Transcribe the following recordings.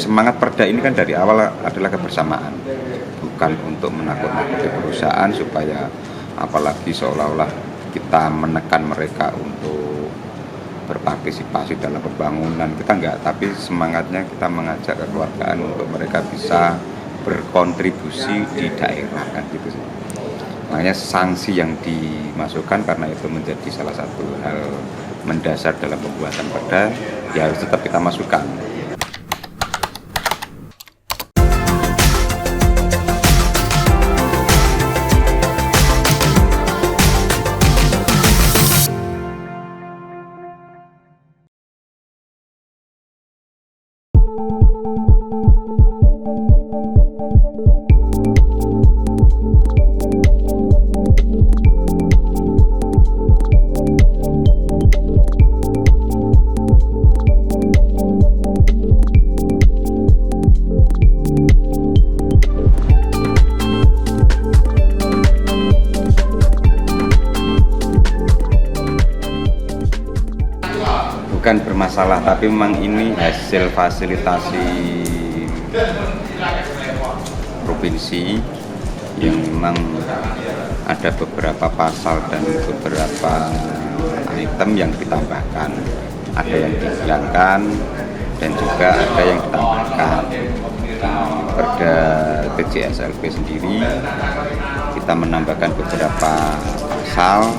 semangat Perda ini kan dari awal adalah kebersamaan, bukan untuk menakut-nakuti perusahaan supaya apalagi seolah-olah kita menekan mereka untuk berpartisipasi dalam pembangunan. Kita enggak, tapi semangatnya kita mengajak kekeluargaan untuk mereka bisa berkontribusi di daerah kan gitu sih. Makanya sanksi yang dimasukkan karena itu menjadi salah satu hal mendasar dalam pembuatan Perda, ya harus tetap kita masukkan. Bukan bermasalah, tapi memang ini hasil fasilitasi provinsi yang memang ada beberapa pasal dan beberapa item yang ditambahkan, ada yang dihilangkan dan juga ada yang ditambahkan. Perda TJSLP sendiri kita menambahkan beberapa pasal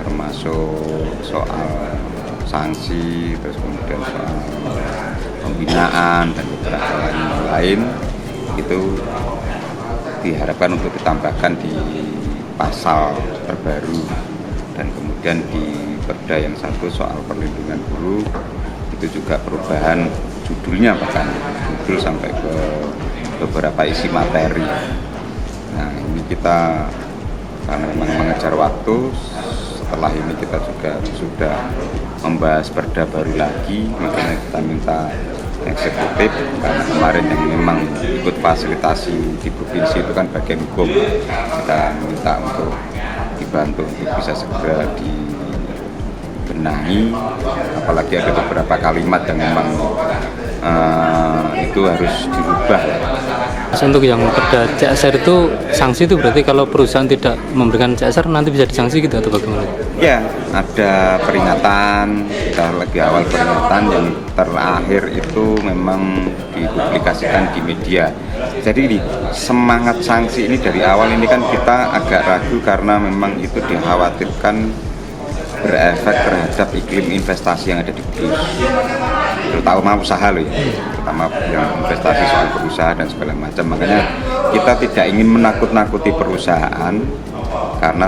termasuk soal sanksi, terus kemudian soal pembinaan dan beberapa lain itu diharapkan untuk ditambahkan di pasal terbaru. Dan kemudian di Perda yang satu soal perlindungan buruh itu juga perubahan judulnya, bahkan judul sampai ke beberapa isi materi. Nah ini kita karena memang mengejar waktu, setelah ini kita juga sudah membahas Perda baru lagi, makanya kita minta eksekutif, karena kemarin yang memang ikut fasilitasi di provinsi itu kan bagian hukum, kita minta untuk dibantu untuk bisa segera dibenahi, apalagi ada beberapa kalimat yang memang itu harus dirubah. Untuk yang Perda CSR itu sanksi itu berarti kalau perusahaan tidak memberikan CSR nanti bisa disanksi gitu atau bagaimana? Ya, ada peringatan, kita lagi awal peringatan, yang terakhir itu memang dipublikasikan di media. Jadi ini semangat sanksi ini dari awal ini kan kita agak ragu karena memang itu dikhawatirkan berefek terhadap iklim investasi yang ada di Kudus, terutama usaha loh ya, terutama yang investasi soal berusaha dan segala macam. Makanya kita tidak ingin menakut-nakuti perusahaan karena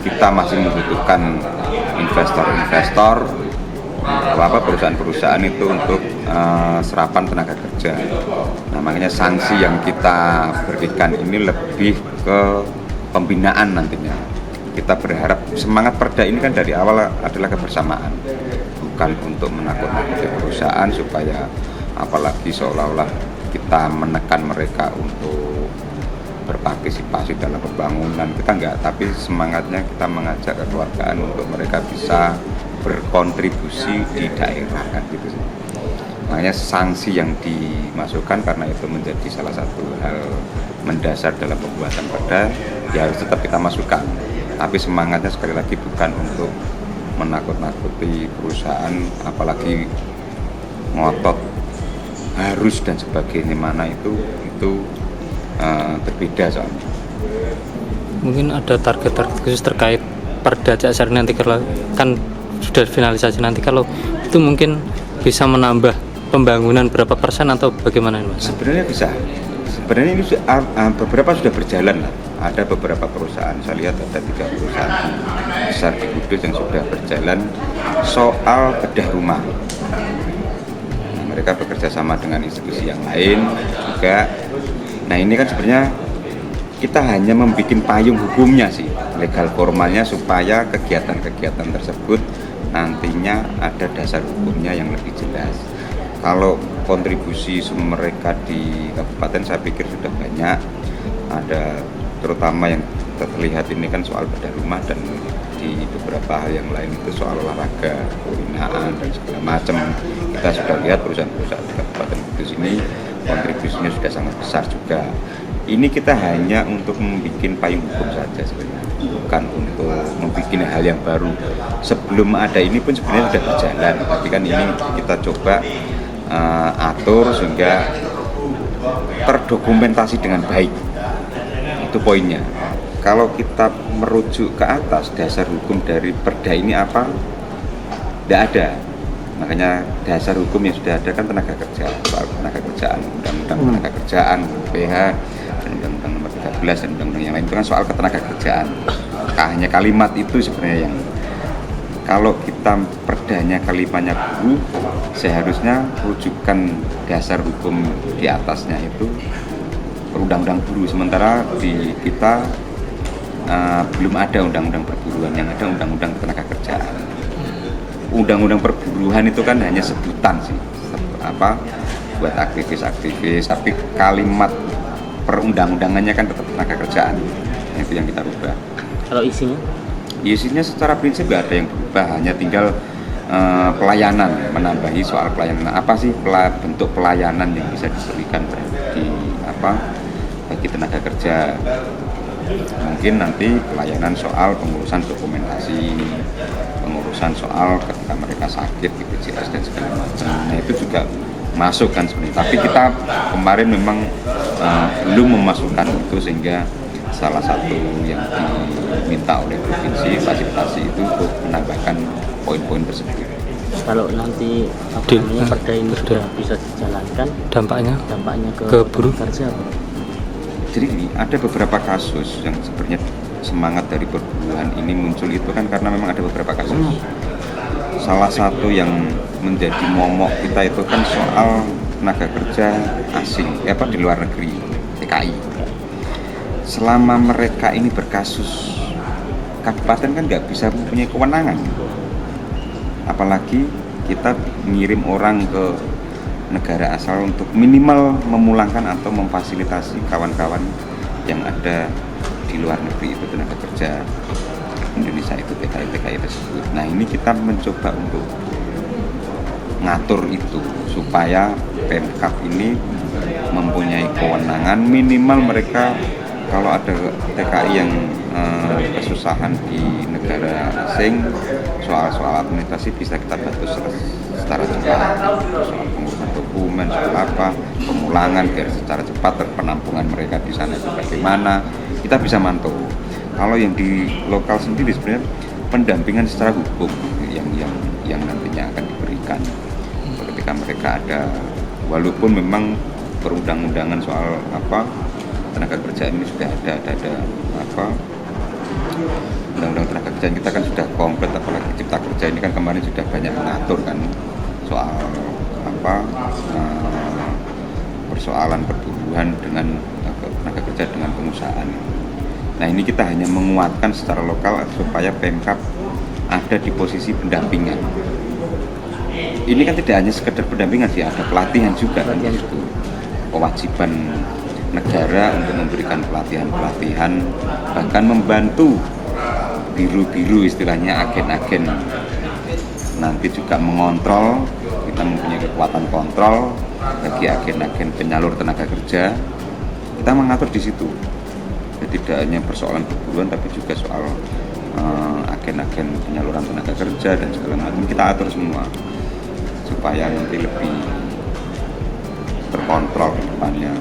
kita masih membutuhkan investor-investor, perusahaan-perusahaan itu untuk serapan tenaga kerja. Nah makanya sanksi yang kita berikan ini lebih ke pembinaan nantinya. Kita berharap semangat Perda ini kan dari awal adalah kebersamaan, bukan untuk menakut-nakuti perusahaan supaya apalagi seolah-olah kita menekan mereka untuk berpartisipasi dalam pembangunan. Kita enggak, tapi semangatnya kita mengajak kekeluargaan untuk mereka bisa berkontribusi di daerah kan gitu sih. Makanya sanksi yang dimasukkan karena itu menjadi salah satu hal mendasar dalam pembuatan Perda, ya harus tetap kita masukkan. Tapi semangatnya sekali lagi bukan untuk menakut-nakuti perusahaan, apalagi ngotot harus dan sebagainya, mana itu berbeda soalnya. Mungkin ada target-target khusus terkait Perda CSR nanti kan sudah finalisasi nanti, kalau itu mungkin bisa menambah pembangunan berapa persen atau bagaimana Mas? Sebenarnya bisa. Sebenarnya ini beberapa sudah berjalan lah. Ada beberapa perusahaan, saya lihat ada 3 perusahaan besar di Kudus yang sudah berjalan soal bedah rumah. Nah, mereka bekerja sama dengan institusi yang lain juga. Nah ini kan sebenarnya kita hanya membuat payung hukumnya sih, legal formalnya, supaya kegiatan-kegiatan tersebut nantinya ada dasar hukumnya yang lebih jelas. Kalau kontribusi mereka di kabupaten saya pikir sudah banyak, ada terutama yang terlihat ini kan soal bedah rumah dan di beberapa hal yang lain itu soal olahraga, pembinaan dan segala macam. Kita sudah lihat perusahaan-perusahaan di Kabupaten Kudus ini kontribusinya sudah sangat besar juga. Ini kita hanya untuk membuat payung hukum saja sebenarnya, bukan untuk membuat hal yang baru. Sebelum ada ini pun sebenarnya sudah berjalan, tapi kan ini kita coba atur sehingga terdokumentasi dengan baik. Itu poinnya. Kalau kita merujuk ke atas, dasar hukum dari Perda ini apa? Tidak ada. Makanya dasar hukum yang sudah ada kan tenaga kerja, soal tenaga kerjaan, undang-undang tenaga kerjaan, PH, dan undang-undang nomor 13 dan undang-undang yang lain itu kan soal ketenaga kerjaan. Hanya kalimat itu sebenarnya yang kalau kita perdanya kalimatnya buruh, seharusnya rujukan dasar hukum di atasnya itu undang-undang buruh. Sementara di kita belum ada undang-undang perburuan, yang ada undang-undang tenaga kerjaan. Undang-undang perburuan itu kan hanya sebutan sih, buat aktivis-aktivis, tapi kalimat perundang-undangannya kan tetap tenaga kerjaan. Itu yang kita rubah. Kalau isinya? Isinya secara prinsip nggak ada yang berubah, hanya tinggal pelayanan, menambahi soal pelayanan. Apa sih bentuk pelayanan yang bisa diberikan bagi tenaga kerja? Mungkin nanti pelayanan soal pengurusan dokumentasi, pengurusan soal ketika mereka sakit BPJS dan segala macam. Nah itu juga masuk kan sebenarnya. Tapi kita kemarin memang belum memasukkan itu, sehingga salah satu yang diminta oleh provinsi fasilitasi itu untuk menambahkan poin-poin tersebut. Kalau nanti perda ini sudah bisa dijalankan, dampaknya ke buruh kerja apa? Jadi ada beberapa kasus yang sebenarnya semangat dari perburuan ini muncul itu kan karena memang ada beberapa kasus. Salah satu yang menjadi momok kita itu kan soal tenaga kerja asing, di luar negeri, TKI. Selama mereka ini berkasus, kabupaten kan nggak bisa mempunyai kewenangan. Apalagi kita ngirim orang ke negara asal untuk minimal memulangkan atau memfasilitasi kawan-kawan yang ada di luar negeri itu tenaga kerja Indonesia itu TKI tersebut. Nah ini kita mencoba untuk ngatur itu supaya Pemkab ini mempunyai kewenangan minimal mereka kalau ada TKI yang kesusahan di negara asing, soal administrasi bisa kita bantu secara cepat, soal pengurusan dokumen, soal pemulangan biar secara cepat, penampungan mereka di sana itu bagaimana, kita bisa mantau. Kalau yang di lokal sendiri sebenarnya pendampingan secara hukum yang nantinya akan diberikan ketika mereka ada, walaupun memang perundang-undangan soal tenaga kerja ini sudah ada undang-undang tenaga kerja kita kan sudah komplit, apalagi cipta kerja ini kan kemarin sudah banyak mengatur kan soal persoalan perburuhan dengan tenaga kerja dengan pengusahaan. Nah ini kita hanya menguatkan secara lokal supaya Pemkab ada di posisi pendampingan. Ini kan tidak hanya sekedar pendampingan sih, ada pelatihan juga kan itu. Kewajiban negara untuk memberikan pelatihan, bahkan membantu biru-biru istilahnya, agen-agen nanti juga mengontrol. Kita mempunyai kekuatan kontrol bagi agen-agen penyalur tenaga kerja, kita mengatur di situ. Jadi tidak hanya persoalan perburuan tapi juga soal agen-agen penyaluran tenaga kerja dan segala macam kita atur semua supaya nanti lebih terkontrol ke depannya.